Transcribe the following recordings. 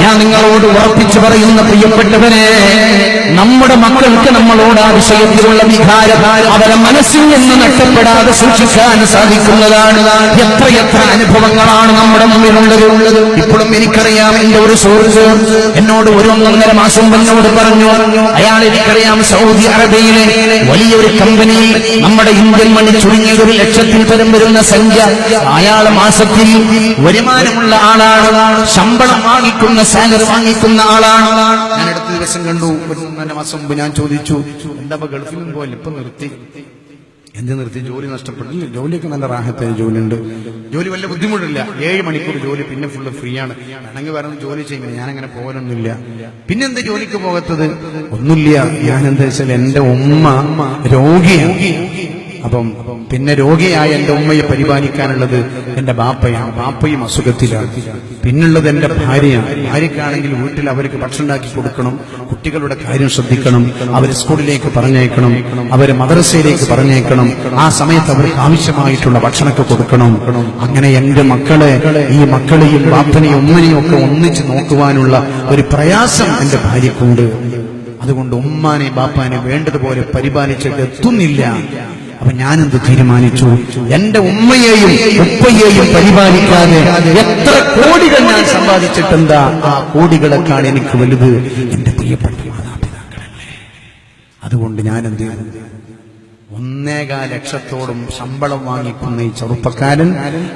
ഞാൻ നിങ്ങളോട് ഉറപ്പിച്ചു പറയുന്ന പ്രിയപ്പെട്ടവരെ, നമ്മുടെ മക്കൾക്ക് നമ്മളോട് ആ വിഷയത്തിലുള്ള വികാരം അവരെ മനസ്സിൽ നിന്ന് നഷ്ടപ്പെടാതെ സൂക്ഷിക്കാൻ സാധിക്കുന്നതാണ്. എത്രയെത്ര അനുഭവങ്ങളാണ് നമ്മുടെ മുമ്പിലുള്ളത്. ഇപ്പോഴും എനിക്കറിയാം, എന്റെ ഒരു സുഹൃത്ത് എന്നോട് 1-1.5 മാസം എന്നോട് പറഞ്ഞു, അയാൾ എനിക്കറിയാം സൗദി അറേബ്യയിലെ വലിയൊരു കമ്പനിയിൽ നമ്മുടെ ഇന്ത്യൻ മണി ചുരുങ്ങിയത് 1 ലക്ഷത്തിൽ പരം വരുന്ന സംഖ്യ അയാൾ മാസത്തിൽ വരുമാനമുള്ള ആളാണ്, ശമ്പളം വാങ്ങിക്കുന്ന സാലറി വാങ്ങിക്കുന്ന ആളാണ്. ഞാൻ അടുത്ത ദിവസം കണ്ടു, 1-1.5 മാസം മുമ്പ് ഞാൻ ചോദിച്ചു, എന്താ ഗൾഫിലും പോലെ ഇപ്പൊ നിർത്തി? എന്ത് നിർത്തി? ജോലി നഷ്ടപ്പെട്ടു. ജോലിയൊക്കെ നല്ല റാഹത്തായ ജോലിയുണ്ട്, ജോലി വല്ല ബുദ്ധിമുട്ടില്ല, 7 മണിക്കൂർ ജോലി, പിന്നെ ഫുള്ള് ഫ്രീ ആണ്. വേണമെങ്കിൽ പറയുന്നത് ജോലി ചെയ്യുന്നത്, ഞാനങ്ങനെ പോകാനൊന്നുമില്ല. പിന്നെന്താ ജോലിക്ക് പോകാത്തത്? ഒന്നുമില്ല, ഞാനെന്താ വെച്ചാൽ എന്റെ ഉമ്മ രോഗിയാണ്. അപ്പം പിന്നെ രോഗിയായ എന്റെ ഉമ്മയെ പരിപാലിക്കാനുള്ളത് എന്റെ ബാപ്പയാണ്, ബാപ്പയും അസുഖത്തിലാണ്. പിന്നുള്ളത് എന്റെ ഭാര്യയാണ്. ഭാര്യക്കാണെങ്കിൽ വീട്ടിൽ അവർക്ക് ഭക്ഷണം ഉണ്ടാക്കി കൊടുക്കണം, കുട്ടികളുടെ കാര്യം ശ്രദ്ധിക്കണം, അവരെ സ്കൂളിലേക്ക് പറഞ്ഞയക്കണം, അവരെ മദ്രസയിലേക്ക് പറഞ്ഞയക്കണം, ആ സമയത്ത് അവർക്ക് ആവശ്യമായിട്ടുള്ള ഭക്ഷണമൊക്കെ കൊടുക്കണം. അങ്ങനെ എന്റെ മക്കളെ, ഈ മക്കളെയും ബാപ്പനെയും ഉമ്മനെയും ഒക്കെ ഒന്നിച്ച് നോക്കുവാനുള്ള ഒരു പ്രയാസം എന്റെ ഭാര്യക്കുണ്ട്. അതുകൊണ്ട് ഉമ്മാനെ ബാപ്പാനെ വേണ്ടതുപോലെ പരിപാലിച്ചിട്ട് എത്തുന്നില്ല. അപ്പൊ ഞാനെന്ത് തീരുമാനിച്ചു, എന്റെ ഉമ്മയെയും ഉപ്പയെയും പരിപാലിക്കാതെ എത്ര കോടികൾ ഞാൻ സമ്പാദിച്ചിട്ടെന്താ, ആ കോടികളെക്കാൾ എനിക്ക് വലുത് എന്റെ പ്രിയപ്പെട്ട മാതാപിതാക്കളല്ലേ. അതുകൊണ്ട് ഞാനെന്ത്, 1.25 ലക്ഷത്തോളം ശമ്പളം വാങ്ങിക്കുന്ന ഈ ചെറുപ്പക്കാരൻ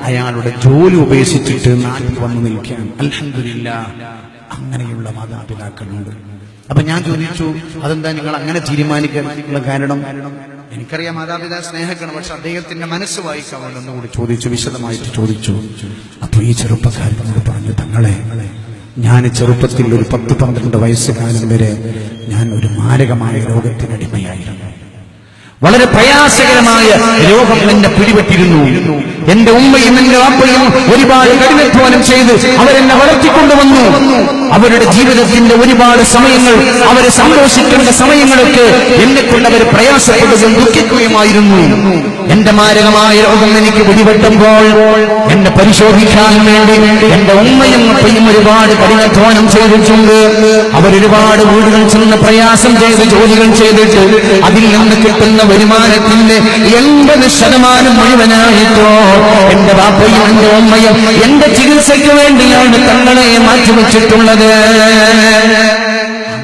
അയാളുടെ ജോലി ഉപേക്ഷിച്ചിട്ട് നാട്ടിൽ വന്നു നിൽക്കാൻ അൽഹംദുലില്ലാഹ് അങ്ങനെയുള്ള മാതാപിതാക്കളുണ്ട്. അപ്പൊ ഞാൻ ചോദിച്ചു, അതെന്താ നിങ്ങൾ അങ്ങനെ തീരുമാനിക്കാനുള്ള കാരണം? എനിക്കറിയാം മാതാപിതാ സ്നേഹിക്കണം, പക്ഷെ അദ്ദേഹത്തിന്റെ മനസ്സ് വായിക്കാൻ ഒന്നുകൂടി ചോദിച്ചു, വിശദമായിട്ട് ചോദിച്ചു. അപ്പൊ ഈ ചെറുപ്പക്കാരനോട് പറഞ്ഞു, തങ്ങളെ, ഞാൻ ചെറുപ്പത്തിൽ ഒരു 10-12 വയസ്സുകാലം വരെ ഞാൻ ഒരു മാരകമായ രോഗത്തിനടിമയായിരുന്നു. വളരെ പ്രയാസകരമായ രോഗം എന്നെ പിടിപെട്ടിരുന്നു. എന്റെ ഉമ്മയും എന്റെ വാപ്പയും ഒരുപാട് കഠിനാധ്വാനം ചെയ്ത് അവരെന്നെ വളർത്തിക്കൊണ്ടുവന്നു. അവരുടെ ജീവിതത്തിന്റെ ഒരുപാട് സമയങ്ങൾ, അവരെ സന്തോഷിക്കേണ്ട സമയങ്ങളൊക്കെ എന്നെക്കൊണ്ട് അവർ പ്രയാസപ്പെടുകയും ദുഃഖിക്കുകയുമായിരുന്നു. എന്റെ മാരകമായ രോഗം എനിക്ക് പിടിപെട്ടുമ്പോൾ എന്നെ പരിശോധിക്കാൻ വേണ്ടി എന്റെ ഉമ്മയും അപ്പയും ഒരുപാട് കഠിനാധ്വാനം ചെയ്തിട്ടുണ്ട്. അവരൊരുപാട് വീടുകൾ ചെന്ന് പ്രയാസം ചെയ്ത് ജോലികൾ ചെയ്തിട്ട് അതിൽ നിന്ന് കിട്ടുന്ന വരുമാനത്തിന്റെ 80% മുഴുവനായിട്ടോ എന്റെ ബാപ്പയും എന്റെ ഉമ്മയും എന്റെ ചികിത്സയ്ക്ക് വേണ്ടിയാണ് തങ്ങളെ മാറ്റിവെച്ചിട്ടുള്ളത്.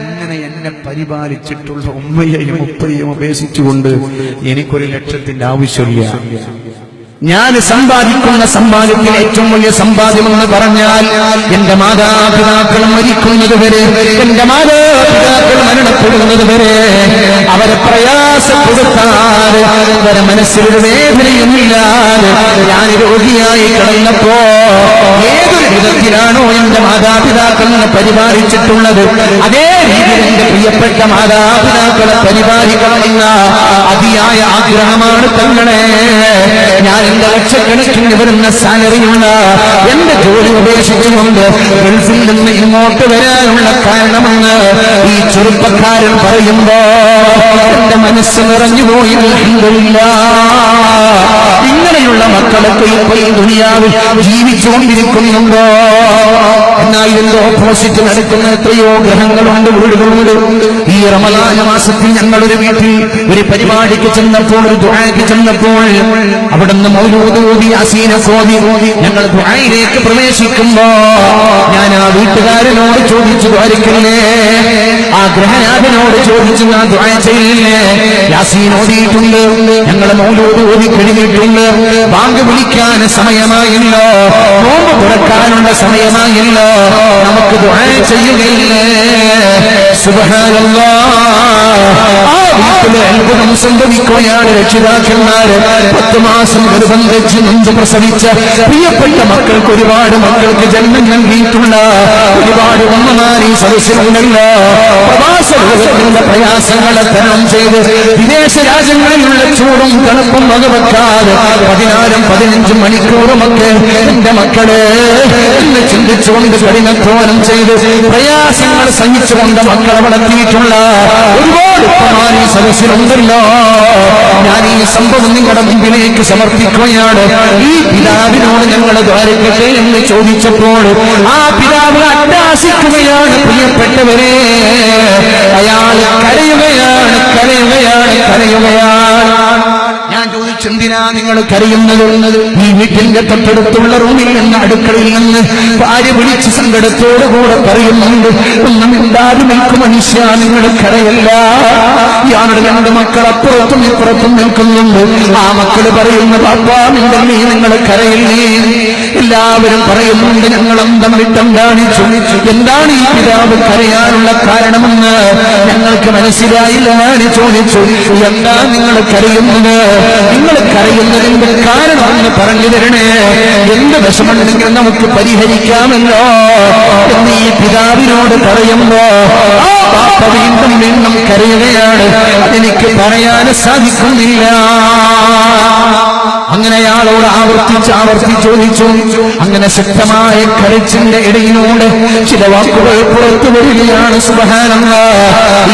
അങ്ങനെ എന്നെ പരിപാലിച്ചിട്ടുള്ള ഉമ്മയെയും ഉപ്പയെയും ഉപേക്ഷിച്ചുകൊണ്ട് എനിക്കൊരു ലക്ഷത്തിന്റെ ആവശ്യമില്ല. ഞാൻ സമ്പാദിക്കുന്ന സമ്പാദ്യത്തിൽ ഏറ്റവും വലിയ സമ്പാദ്യമെന്ന് പറഞ്ഞാൽ എന്റെ മാതാപിതാക്കൾ മരിക്കുന്നത് വരെ, എന്റെ മാതാപിതാക്കൾ മരണപ്പെടുന്നത് വരെ അവരെ പ്രയാസപ്പെടുത്താതെ, അവരെ മനസ്സിലൊരു വേദനയുമില്ലാതെ ഞാൻ രോഗിയായി കിടന്നപ്പോ ഏതൊരു വിധത്തിലാണോ എന്റെ മാതാപിതാക്കൾ പരിപാലിച്ചിട്ടുള്ളത്, അതേ രീതിയിൽ എന്റെ പ്രിയപ്പെട്ട മാതാപിതാക്കളെ പരിപാലിക്കണമെന്ന അതിയായ ആഗ്രഹമാണ് തങ്ങളെ. ഞാൻ എന്റെ ലക്ഷക്കണക്കിന് വരുന്ന സാലറിയുള്ള എന്റെ ജോലി ഉപേക്ഷിച്ചുകൊണ്ട് ഗൾഫിൽ നിന്ന് ഇങ്ങോട്ട് വരാനുള്ള കാരണമെന്ന് ഈ ചെറുപ്പക്കാരൻ പറയുമ്പോ എന്റെ മനസ്സ് നിറഞ്ഞുപോയി. ഇങ്ങനെയുള്ള മക്കളൊക്കെ ഇപ്പൊ ഈ ദുനിയാവിൽ ജീവിച്ചുകൊണ്ടിരിക്കുന്നുണ്ടോ? എന്നാൽ ഇതിന്റെ ഓപ്പോസിറ്റ് നടക്കുന്ന എത്രയോ ഗ്രഹങ്ങളുണ്ട്, വീടുകളുണ്ട്. ഈ റമദാൻ മാസത്തിൽ ഞങ്ങളൊരു വീട്ടിൽ ഒരു പരിപാടിക്ക് ചെന്നപ്പോൾ, ഒരു ദുആക്ക് ചെന്നപ്പോൾ, അവിടുന്ന് മൗലൂദ് ഓതി, യാസീനൊക്കെ ഓതി ഞങ്ങൾ ദുആയിലേക്ക് പ്രവേശിക്കുമ്പോ ഞാൻ ആ വീട്ടുകാരനോട് ചോദിച്ചു, ദ്വാരക്കല്ലേ? ആ ഗ്രഹനാഥനോട് ചോദിച്ചു, ഞാൻ ദുആ ചെയ്യില്ലേ? യാസീൻ ഓതിയിട്ടുണ്ട്, ഞങ്ങൾ മൗലൂദ് ഓതി കഴിഞ്ഞിട്ടുണ്ട്, ബാങ്ക് വിളിക്കാൻ സമയമായില്ലോ, നോമ്പ് തുറക്കാനുള്ള സമയമായില്ലോ, നമുക്ക് ദുആ ചെയ്യുകയില്ലേ? സുബ്ഹാനല്ലാഹ്. ആ വീട്ടിലെ അത്ഭുതം സംഭവിക്കുകയാണ്. രക്ഷിതാക്കന്മാര് 10 മാസം ഗർഭം ധരിച്ച് നൊന്ത് പ്രസവിച്ച പ്രിയപ്പെട്ട മക്കൾക്ക്, ഒരുപാട് മക്കൾക്ക് ജന്മം നൽകിയിട്ടുള്ള ഒരുപാട് ഉമ്മമാർ ഈ സദസ്സിലുണ്ടല്ലോ. പ്രവാസ ലോകത്തിന്റെ പ്രയാസങ്ങളെ തരണം ചെയ്ത് വിദേശ രാജ്യങ്ങളിലുള്ള ചൂടും തണുപ്പും വകവെക്കാതെ 14-15 മണിക്കൂറുമൊക്കെ എന്റെ മക്കളെ എന്ന് ചിന്തിച്ചുകൊണ്ട് കഠിനാധ്വാനം ചെയ്ത് പ്രയാസങ്ങൾ സഹിച്ചുകൊണ്ട് മക്കളെ വളർത്തിയിട്ടുള്ള ഒരുപാട് ഉപ്പമാർ ഈ സദസ്സിലുണ്ടല്ലോ. ഞാൻ ഈ സംഭവം നിങ്ങളുടെ മുമ്പിലേക്ക് സമർപ്പിക്കുകയാണ്. ഈ പിതാവിനോട് ഞങ്ങൾ ദ്വാരക്കട്ടെ എന്ന് ചോദിച്ചപ്പോൾ ആ പിതാവ് അട്ടഹാസിക്കുകയാണ്. പ്രിയപ്പെട്ടവരെ, അയാൾ കരയുകയാണ്, കരയുകയാണ്, കരയുകയാണ്. ഞാൻ ചോദിച്ചു, എന്തിനാ നിങ്ങൾ കരയുന്നത്? ഈ വീട്ടിന്റെ തൊട്ടടുത്തുള്ള റൂമിൽ നിന്ന്, അടുക്കളയിൽ നിന്ന് ഭാര്യ വിളിച്ച് സങ്കടത്തോടുകൂടെ പറയുന്നുണ്ട്, ഒന്നും മിണ്ടാതെ നിൽക്കും മനുഷ്യ, നിങ്ങൾ കരയല്ല. ഇയാളുടെ 2 മക്കൾ അപ്പുറത്തും ഇപ്പുറത്തും നിൽക്കുന്നുണ്ട്. ആ മക്കള് പറയുന്നു, പാപ്പാ നിങ്ങളീ നിങ്ങൾ കരയില്ലേ? എല്ലാവരും പറയുന്നുണ്ട്, ഞങ്ങൾ അന്തം വിട്ടം കാണിച്ചു. എന്താണ് ഈ പിതാവ് കരയാനുള്ള കാരണമെന്ന് ഞങ്ങൾക്ക് മനസ്സിലായില്ല. ഞാൻ ചോദിച്ചു, എന്താ നിങ്ങൾ കരയുന്നത്? നിങ്ങൾ കരയുന്നതിന്റെ കാരണമെന്ന് പറഞ്ഞു തരണേ, എന്ത് വിഷമമുണ്ടെങ്കിൽ നമുക്ക് പരിഹരിക്കാമല്ലോ എന്ന് ഈ പിതാവിനോട് പറയുമ്പോ ആ പാപ്പ വീണ്ടും വീണ്ടും കരയുകയാണ്. അതെനിക്ക് പറയാൻ സാധിക്കുന്നില്ല. അങ്ങനെ അയാളോട് ആവർത്തിച്ച് ചോദിച്ചു. അങ്ങനെ ശക്തമായ കരച്ചിന്റെ ഇടയിലൂടെ ചില വാക്കുകൾ പുറത്തു വരികയാണ്. സുബ്ഹാനല്ലാഹ്.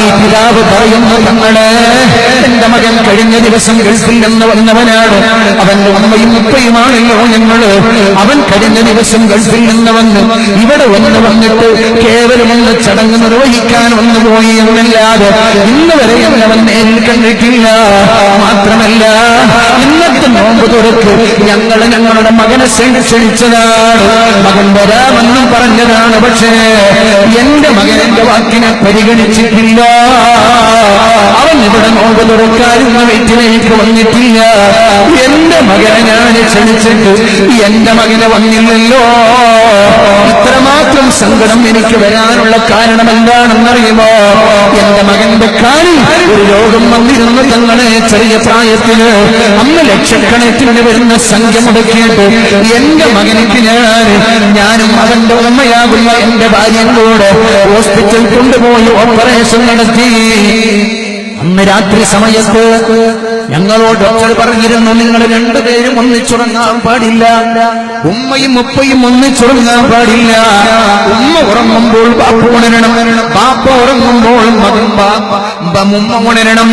ഈ പിതാവ് പറയുന്നു, തങ്ങളെ, എന്റെ മകൻ കഴിഞ്ഞ ദിവസം ഗൾഫിൽ നിന്ന് വന്നവനാണ്. അവന്റെ ഉമ്മയും ഉപ്പയുമാണല്ലോ ഞങ്ങള്. അവൻ കഴിഞ്ഞ ദിവസം ഗൾഫിൽ നിന്ന് വന്ന് ഇവിടെ വന്നിട്ട് കേവലം ഒന്ന് ചടങ്ങ് നിർവഹിക്കാൻ വന്നുപോയി എന്നല്ലാതെ ഇന്ന് വരെ അവൻ നേരിൽ കണ്ടിട്ടില്ല. മാത്രമല്ല, ഇന്നത്തെ നോമ്പ് തുറക്ക് ഞങ്ങളുടെ മകനെ ക്ഷണിച്ചതാണ്. മകൻ വരാമെന്നും പറഞ്ഞതാണ്. പക്ഷേ എന്റെ മകൻ എന്റെ വാക്കിനെ പരിഗണിച്ചിട്ടില്ല. അവൻ ഇവിടെ നോമ്പ് തുറക്കാനുള്ള വീട്ടിലേക്ക് വന്നിട്ടില്ല. എന്റെ മകനെ ഞാൻ ക്ഷണിച്ചിട്ട് എന്റെ മകനെ വന്നില്ലല്ലോ. ഇത്രമാത്രം സങ്കടം എനിക്ക് വരാനുള്ള കാരണം എന്താണെന്നറിയുമോ? എന്റെ മകന്റെ കാലിൽ ഒരു രോഗം വന്നിരുന്നു. തങ്ങളെ, ചെറിയ പ്രായത്തില് അന്ന് ലക്ഷക്കണക്കിന് വരുന്ന സംഖ്യ മുടക്കിയിട്ട് എന്റെ മകനിക്ക് ഞാനും അവന്റെ ഉമ്മയാകുന്ന എന്റെ ഭാര്യയും കൂടെ ഹോസ്പിറ്റലിൽ കൊണ്ടുപോയി ഓപ്പറേഷൻ നടത്തി. അന്ന് രാത്രി സമയത്ത് ഞങ്ങളോട് ഡോക്ടർ പറഞ്ഞിരുന്നു, നിങ്ങൾ 2 പേരും ഒന്നിച്ചുറങ്ങാൻ പാടില്ല. ഉമ്മയും ഉപ്പയും ഒന്നിച്ചുറങ്ങാൻ പാടില്ല. ഉമ്മ ഉറങ്ങുമ്പോൾ ബാപ്പ ഉണരണം, ബാപ്പ ഉറങ്ങുമ്പോൾ ഉമ്മ ഉണരണം.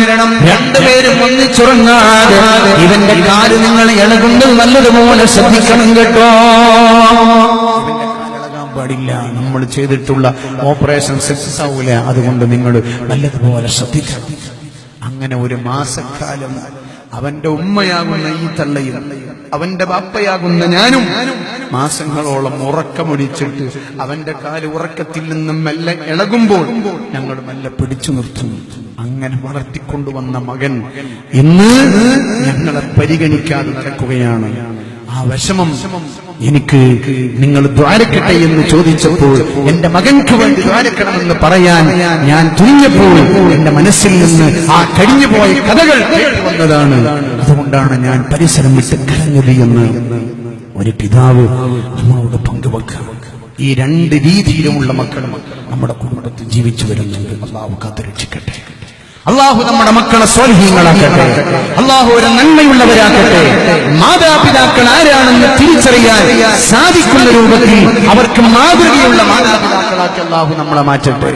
2 പേരും ഒന്നിച്ചുറങ്ങാതെ ഇവന്റെ കാല് നിങ്ങൾ ഇളകുന്നത് നല്ലതുപോലെ ശ്രദ്ധിക്കണം കേട്ടോ. പാടില്ല. നമ്മൾ ചെയ്തിട്ടുള്ള ഓപ്പറേഷൻ സക്സസ് ആവൂല. അതുകൊണ്ട് നിങ്ങൾ നല്ലതുപോലെ ശ്രദ്ധിക്കണം. അങ്ങനെ 1 മാസക്കാലം അവന്റെ ഉമ്മയാകുന്ന ഈ തള്ളയും അവന്റെ ബാപ്പയാകുന്ന ഞാനും മാസങ്ങളോളം ഉറക്കമൊടിച്ചിട്ട് അവന്റെ കാല് ഉറക്കത്തിൽ നിന്നും മെല്ലെ ഇളകുമ്പോൾ ഞങ്ങൾ മെല്ലെ പിടിച്ചു നിർത്തും. അങ്ങനെ വളർത്തിക്കൊണ്ടുവന്ന മകൻ ഇന്ന് ഞങ്ങളെ പരിഗണിക്കാതെ നടക്കുകയാണ്. ആ വിഷമം എനിക്ക് നിങ്ങൾ ദ്വാരക്കട്ടെ എന്ന് ചോദിച്ചപ്പോൾ, എന്റെ മകൻക്ക് വേണ്ടി ദ്വാരക്കണമെന്ന് പറയാൻ ഞാൻ തുനിഞ്ഞപ്പോൾ എന്റെ മനസ്സിൽ നിന്ന് ആ കഴിഞ്ഞുപോയ കഥകൾ കേട്ടു വന്നതാണ്. അതുകൊണ്ടാണ് ഞാൻ പരിസരം വിട്ട് കരഞ്ഞത് എന്ന് ഒരു പിതാവ് നമ്മളോട് പങ്കുവെക്കുക. ഈ 2 രീതിയിലുമുള്ള മക്കൾ നമ്മുടെ കുടുംബത്തിൽ ജീവിച്ചു വരുന്നുണ്ട്. അല്ലാഹു കാത്തുരക്ഷിക്കട്ടെ. അല്ലാഹു നമ്മുടെ മക്കളെ സ്വാലിഹീങ്ങളാക്കട്ടെ. അല്ലാഹു ഒരു നന്മയുള്ളവരാക്കട്ടെ. മാതാപിതാക്കൾ ആരാണെന്ന് തിരിച്ചറിയാൻ സാധിക്കുന്ന രൂപത്തിൽ അവർക്ക് മാതൃകയുള്ള മാതാപിതാക്കളാക്കി അല്ലാഹു നമ്മളെ മാറ്റട്ടെ.